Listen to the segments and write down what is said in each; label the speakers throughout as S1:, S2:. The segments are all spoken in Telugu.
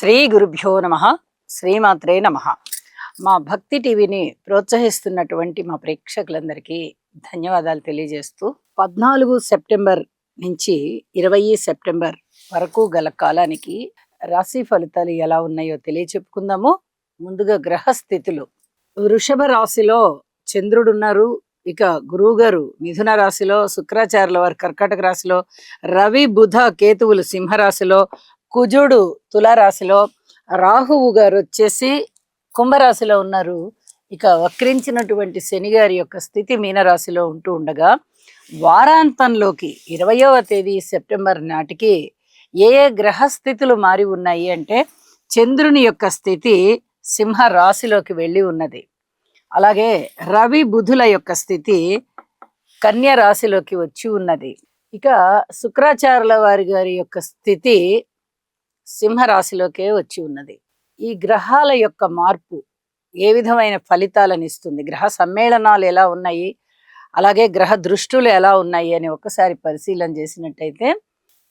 S1: శ్రీ గురుభ్యో నమః. శ్రీమాత్రే నమః. మా భక్తి టీవీని ప్రోత్సహిస్తున్నటువంటి మా ప్రేక్షకులందరికీ ధన్యవాదాలు తెలియజేస్తూ 14 సెప్టెంబర్ నుంచి 20 సెప్టెంబర్ వరకు గల కాలానికి రాశి ఫలితాలు ఎలా ఉన్నాయో తెలియచెప్పుకుందాము. ముందుగా గ్రహస్థితులు. వృషభ రాశిలో చంద్రుడు ఉన్నారు. ఇక గురువు గారు మిథున రాశిలో, శుక్రాచార్యుల వారు కర్కాటక రాశిలో, రవి బుధ కేతువులు సింహరాశిలో, కుజుడు తులారాశిలో, రాహువు గారు వచ్చేసి కుంభరాశిలో ఉన్నారు. ఇక వక్రించినటువంటి శని గారి యొక్క స్థితి మీనరాశిలో ఉంటూ ఉండగా వారాంతంలోకి 20వ తేదీ సెప్టెంబర్ నాటికి ఏ ఏ గ్రహస్థితులు మారి ఉన్నాయి అంటే చంద్రుని యొక్క స్థితి సింహ రాశిలోకి వెళ్ళి ఉన్నది. అలాగే రవి బుధుల యొక్క స్థితి కన్య రాశిలోకి వచ్చి ఉన్నది. ఇక శుక్రాచార్యుల వారి గారి యొక్క స్థితి సింహరాశిలోకే వచ్చి ఉన్నది. ఈ గ్రహాల యొక్క మార్పు ఏ విధమైన ఫలితాలను ఇస్తుంది, గ్రహ సమ్మేళనాలు ఎలా ఉన్నాయి, అలాగే గ్రహ దృష్టులు ఎలా ఉన్నాయి అని ఒకసారి పరిశీలన చేసినట్టయితే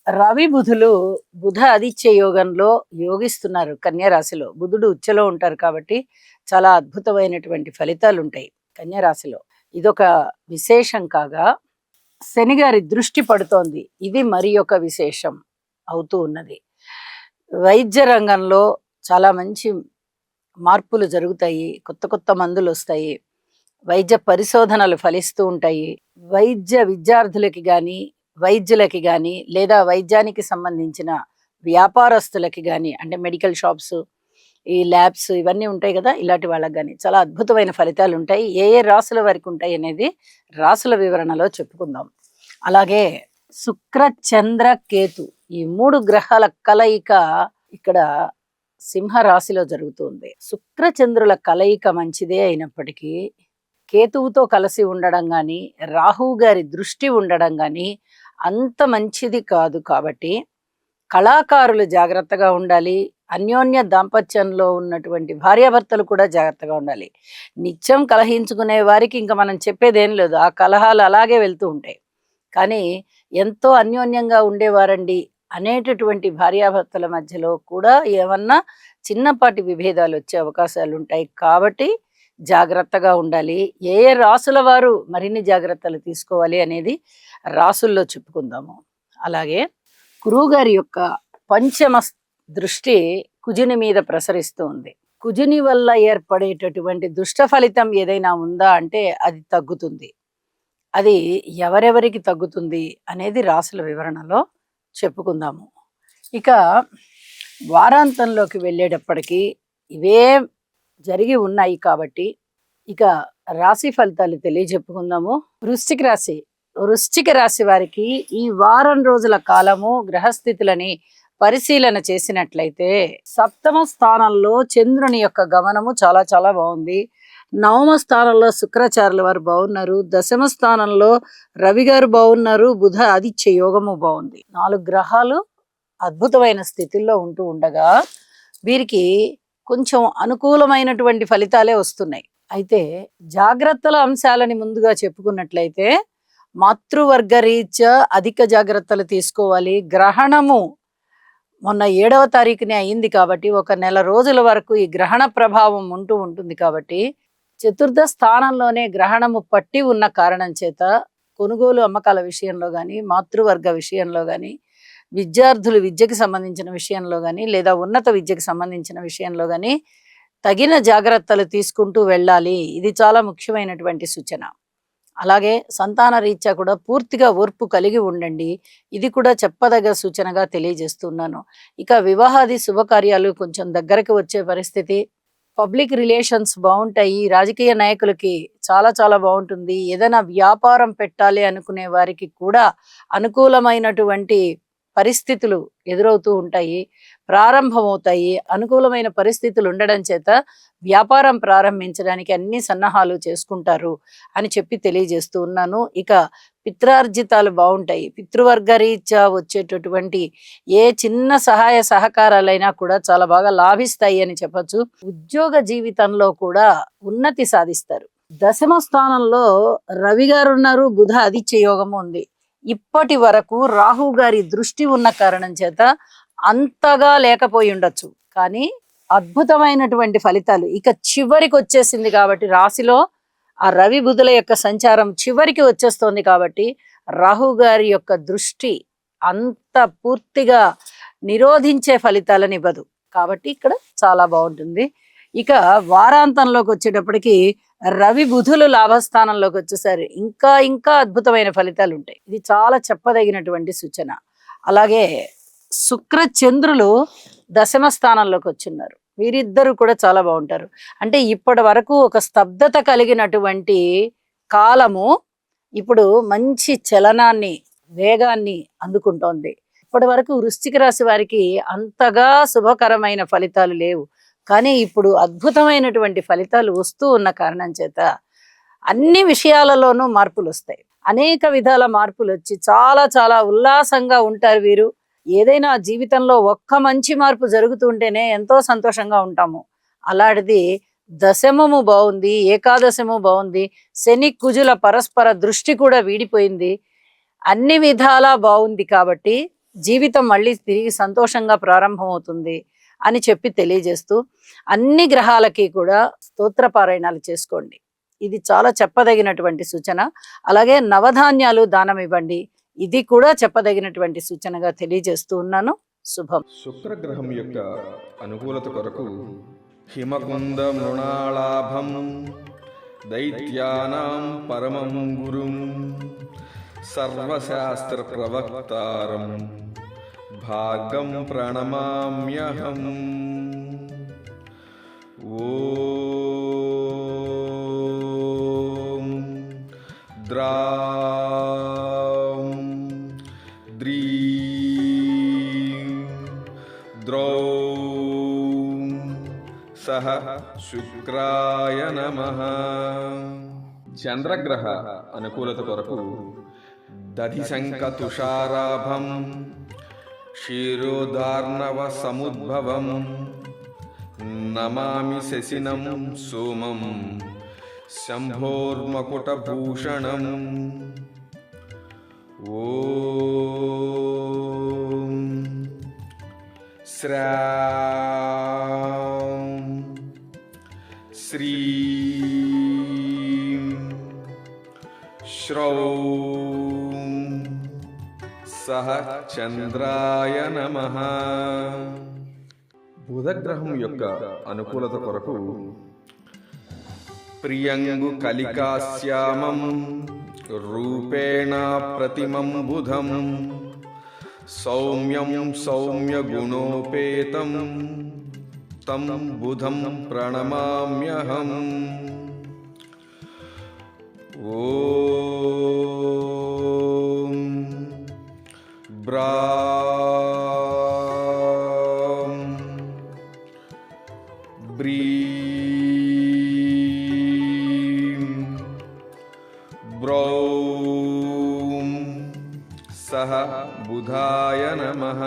S1: రవి బుధులు బుధ ఆదిత్య యోగంలో యోగిస్తున్నారు. కన్య రాశిలో బుధుడు ఉచ్చలో ఉంటారు కాబట్టి చాలా అద్భుతమైనటువంటి ఫలితాలు ఉంటాయి కన్య రాశిలో. ఇదొక విశేషం కాగా శని గారి దృష్టి పడుతోంది. ఇది మరి ఒక విశేషం అవుతూ ఉన్నది. వైద్య రంగంలో చాలా మంచి మార్పులు జరుగుతాయి. కొత్త కొత్త మందులు వస్తాయి. వైద్య పరిశోధనలు ఫలిస్తూ ఉంటాయి. వైద్య విద్యార్థులకి కానీ, వైద్యులకి కానీ, లేదా వైద్యానికి సంబంధించిన వ్యాపారస్తులకి కానీ, అంటే మెడికల్ షాప్స్, ఈ ల్యాబ్స్ ఇవన్నీ ఉంటాయి కదా, ఇలాంటి వాళ్ళకి కానీ చాలా అద్భుతమైన ఫలితాలు ఉంటాయి. ఏ ఏ రాసుల వరకు ఉంటాయి అనేది రాసుల వివరణలో చెప్పుకుందాం. అలాగే శుక్ర చంద్ర కేతు ఈ 3 గ్రహాల కలయిక ఇక్కడ సింహ రాశిలో జరుగుతుంది. శుక్ర చంద్రుల కలయిక మంచిదే అయినప్పటికీ కేతువుతో కలిసి ఉండడం కానీ, రాహువు గారి దృష్టి ఉండడం కానీ అంత మంచిది కాదు. కాబట్టి కళాకారులు జాగ్రత్తగా ఉండాలి. అన్యోన్య దాంపత్యంలో ఉన్నటువంటి భార్యాభర్తలు కూడా జాగ్రత్తగా ఉండాలి. నిత్యం కలహించుకునే వారికి ఇంకా మనం చెప్పేదేం లేదు, ఆ కలహాలు అలాగే వెళ్తూ ఉంటాయి. కానీ ఎంతో అన్యోన్యంగా ఉండేవారండి అనేటటువంటి భార్యాభర్తల మధ్యలో కూడా ఏమన్నా చిన్నపాటి విభేదాలు వచ్చే అవకాశాలు ఉంటాయి. కాబట్టి జాగ్రత్తగా ఉండాలి. ఏ ఏ రాసుల వారు మరిన్ని జాగ్రత్తలు తీసుకోవాలి అనేది రాసుల్లో చెప్పుకుందాము. అలాగే గురువు గారి యొక్క పంచమ దృష్టి కుజుని మీద ప్రసరిస్తూ ఉంది. కుజుని వల్ల ఏర్పడేటటువంటి దుష్ట ఫలితం ఏదైనా ఉందా అంటే అది తగ్గుతుంది. అది ఎవరెవరికి తగ్గుతుంది అనేది రాసుల వివరణలో చెప్పుకుందాము. ఇక వారాంతంలోకి వెళ్ళేటప్పటికీ ఇవే జరిగి ఉన్నాయి కాబట్టి ఇక రాశి ఫలితాలు తెలియజెప్పుకుందాము. వృశ్చిక రాశి వారికి ఈ వారం రోజుల కాలము గ్రహస్థితులని పరిశీలన చేసినట్లయితే 7వ స్థానంలో చంద్రుని యొక్క గమనము చాలా చాలా బాగుంది. 9వ స్థానంలో శుక్రాచార్యుల వారు బాగున్నారు. 10వ స్థానంలో రవి గారు బాగున్నారు. బుధ ఆదిత్య యోగము బాగుంది. 4 గ్రహాలు అద్భుతమైన స్థితిలో ఉంటూ ఉండగా వీరికి కొంచెం అనుకూలమైనటువంటి ఫలితాలే వస్తున్నాయి. అయితే జాగ్రత్తల అంశాలని ముందుగా చెప్పుకున్నట్లయితే మాతృవర్గ రీత్యా అధిక జాగ్రత్తలు తీసుకోవాలి. గ్రహణము మొన్న 7వ తారీఖునే అయింది కాబట్టి 1 నెల రోజుల వరకు ఈ గ్రహణ ప్రభావం ఉంటూ ఉంటుంది. కాబట్టి 4వ స్థానంలోనే గ్రహణము పట్టి ఉన్న కారణం చేత కొనుగోలు అమ్మకాల విషయంలో కానీ, మాతృవర్గ విషయంలో కానీ, విద్యార్థులు విద్యకి సంబంధించిన విషయంలో కానీ, లేదా ఉన్నత విద్యకి సంబంధించిన విషయంలో కానీ తగిన జాగ్రత్తలు తీసుకుంటూ వెళ్ళాలి. ఇది చాలా ముఖ్యమైనటువంటి సూచన. అలాగే సంతాన రీత్యా కూడా పూర్తిగా ఓర్పు కలిగి ఉండండి. ఇది కూడా చెప్పదగ్గ సూచనగా తెలియజేస్తున్నాను. ఇక వివాహాది శుభకార్యాలు కొంచెం దగ్గరకు వచ్చే పరిస్థితి. పబ్లిక్ రిలేషన్స్ బాగుంటాయి. రాజకీయ నాయకులకి చాలా చాలా బాగుంటుంది. ఏదైనా వ్యాపారం పెట్టాలి అనుకునే వారికి కూడా అనుకూలమైనటువంటి పరిస్థితులు ఎదురవుతూ ఉంటాయి, ప్రారంభమవుతాయి. అనుకూలమైన పరిస్థితులు ఉండడం చేత వ్యాపారం ప్రారంభించడానికి అన్ని సన్నాహాలు చేసుకుంటారు అని చెప్పి తెలియజేస్తూ ఉన్నాను. ఇక పిత్రార్జితాలు బాగుంటాయి. పితృవర్గ రీత్యా వచ్చేటటువంటి ఏ చిన్న సహాయ సహకారాలైనా కూడా చాలా బాగా లాభిస్తాయి అని చెప్పచ్చు. ఉద్యోగ జీవితంలో కూడా ఉన్నతి సాధిస్తారు. 10వ స్థానంలో రవి గారు ఉన్నారు. బుధ ఆదిత్య యోగము ఉంది. ఇప్పటి వరకు రాహు గారి దృష్టి ఉన్న కారణం చేత అంతగా లేకపోయి ఉండొచ్చు. కానీ అద్భుతమైనటువంటి ఫలితాలు ఇక చివరికి వచ్చేసింది కాబట్టి రాశిలో ఆ రవి బుధుల యొక్క సంచారం చివరికి వచ్చేస్తోంది కాబట్టి రాహు గారి యొక్క దృష్టి అంత పూర్తిగా నిరోధించే ఫలితాలను ఇవ్వదు కాబట్టి ఇక్కడ చాలా బాగుంటుంది. ఇక వారాంతంలోకి వచ్చేటప్పటికి రవి బుధులు లాభస్థానంలోకి వచ్చేసరి ఇంకా ఇంకా అద్భుతమైన ఫలితాలు ఉంటాయి. ఇది చాలా చెప్పదగినటువంటి సూచన. అలాగే శుక్ర చంద్రులు దశమ స్థానంలోకి వచ్చున్నారు. వీరిద్దరూ కూడా చాలా బాగుంటారు. అంటే ఇప్పటి వరకు ఒక స్తబ్దత కలిగినటువంటి కాలము ఇప్పుడు మంచి చలనాన్ని వేగాన్ని అందుకుంటోంది. ఇప్పటి వరకు వృశ్చిక రాశి వారికి అంతగా శుభకరమైన ఫలితాలు లేవు, కానీ ఇప్పుడు అద్భుతమైనటువంటి ఫలితాలు వస్తూ ఉన్న కారణం చేత అన్ని విషయాలలోనూ మార్పులు వస్తాయి. అనేక విధాల మార్పులు వచ్చి చాలా చాలా ఉల్లాసంగా ఉంటారు వీరు. ఏదైనా జీవితంలో ఒక్క మంచి మార్పు జరుగుతుంటేనే ఎంతో సంతోషంగా ఉంటాము. అలాంటిది దశమము బాగుంది, ఏకాదశము బాగుంది, శని కుజుల పరస్పర దృష్టి కూడా వీడిపోయింది, అన్ని విధాలా బాగుంది కాబట్టి జీవితం మళ్ళీ తిరిగి సంతోషంగా ప్రారంభమవుతుంది అని చెప్పి తెలియజేస్తూ అన్ని గ్రహాలకి కూడా స్తోత్రపారాయణాలు చేసుకోండి. ఇది చాలా చెప్పదగినటువంటి సూచన. అలాగే నవధాన్యాలు దానం ఇవ్వండి, ఇది కూడా చెప్పదగినటువంటి సూచనగా తెలియజేస్తూ ఉన్నాను. శుభం.
S2: శుక్రగ్రహం యొక్క అనుకూలత కొరకు హిమకుంద మృణాళాభం దైత్యానాం పరమం గురుం సర్వశాస్త్ర ప్రవక్తారం భాగం ప్రణమామ్యహం. ఓం ద్రాం ద్రీం ద్రౌం సహ శుక్రాయ నమః. చంద్రగ్రహ అనుకూలత కొరకు దధిశంక తుషారాభం క్షీరోదార్ణవ సముద్భవం నమామి శశినం సోమం శంభోర్మకుటభూషణం. ఓం శ్రాం శ్రీం శ్రౌం సహ చంద్రాయ నమః. బుధగ్రహం యొక్క అనుకూలత కొరకు ప్రియంగు కలికాశ్యామం రూపేణ ప్రతిమం బుధం సౌమ్యం సౌమ్య గుణోపేతం తం బుధం ప్రణమామ్యహం. ఓం బ్రాం బ్రీం బ్రౌం సహ బుధాయ నమః.